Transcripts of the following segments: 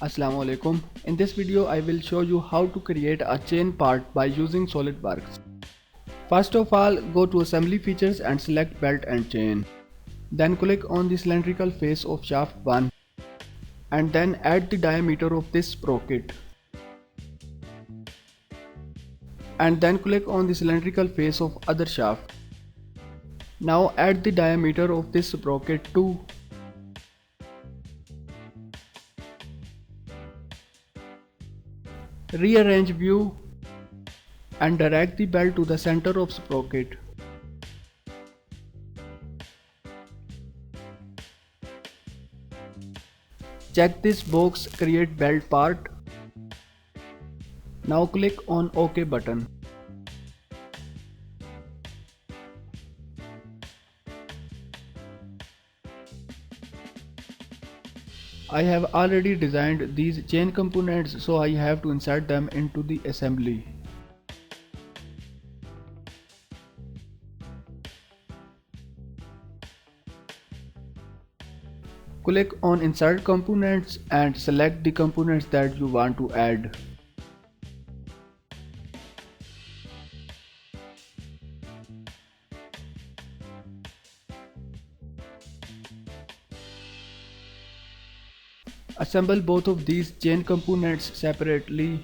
Assalamu alaikum. In this video I will show you how to create a chain part by using SolidWorks. First of all, go to assembly features and select belt and chain. Then click on the cylindrical face of shaft 1 and then add the diameter of this sprocket. And then click on the cylindrical face of other shaft. Now add the diameter of this sprocket too. Rearrange view and direct the belt to the center of sprocket. Check this box create belt part. Now click on OK button. I have already designed these chain components, so I have to insert them into the assembly. Click on Insert Components and select the components that you want to add. Assemble both of these chain components separately.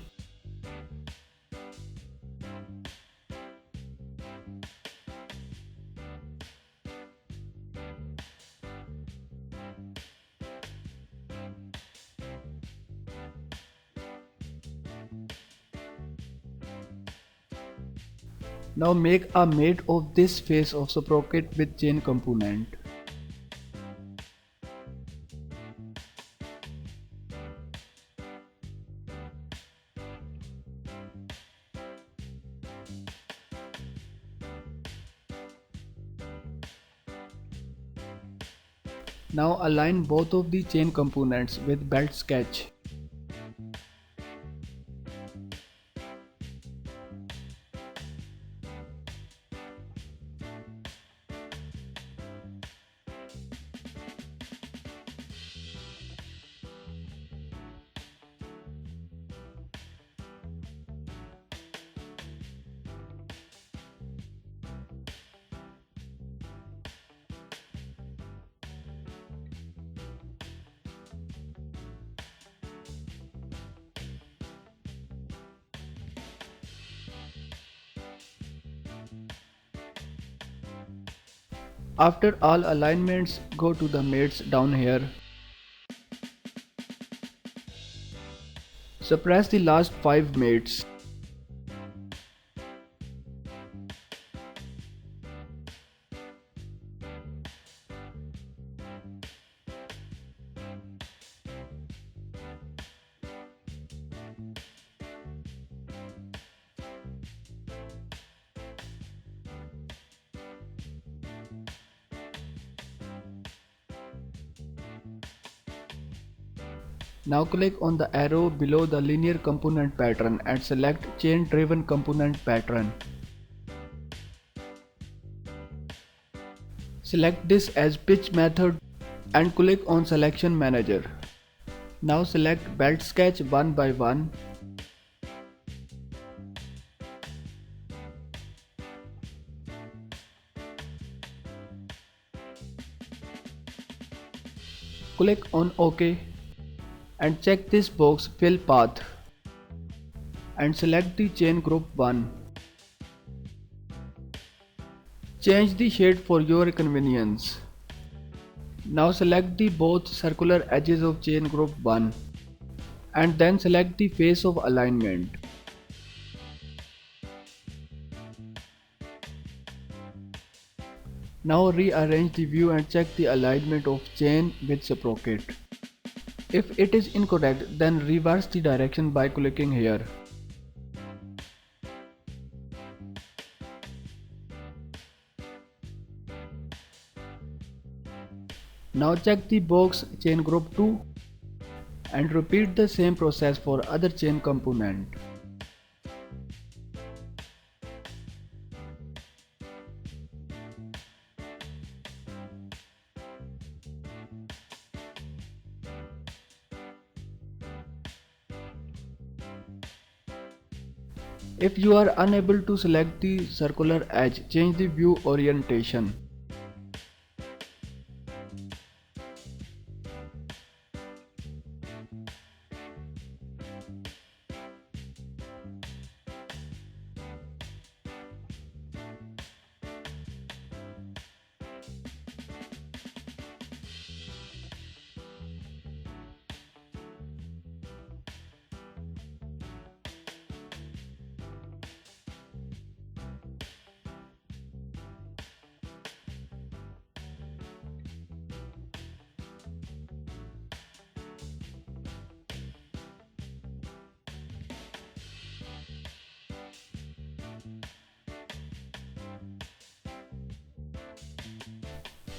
Now make a mate of this face of sprocket with chain component. Now align both of the chain components with belt sketch. After all alignments, go to the mates down here. Suppress the last 5 mates. Now click on the arrow below the linear component pattern and select chain driven component pattern. Select this as pitch method and click on selection manager. Now select belt sketch one by one. Click on OK and check this box fill path and select the chain group 1. Change the shade for your convenience. Now select the both circular edges of chain group 1 and then select the face of alignment. Now rearrange the view and check the alignment of chain with sprocket. If it is incorrect, then reverse the direction by clicking here. Now check the box chain group 2 and repeat the same process for other chain component. If you are unable to select the circular edge, change the view orientation.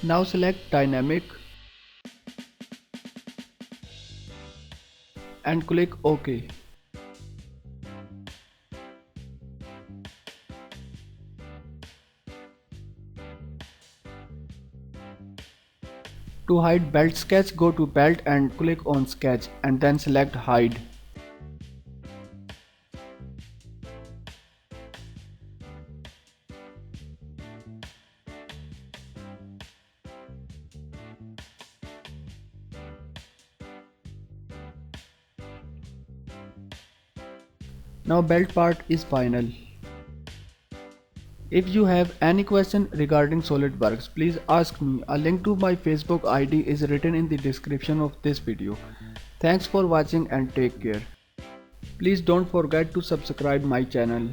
Now select Dynamic and click OK. To hide belt sketch, go to Belt and click on Sketch and then select Hide. Now belt part is final. If you have any question regarding SolidWorks, please ask me. A link to my Facebook ID is written in the description of this video. Thanks for watching and take care. Please don't forget to subscribe my channel.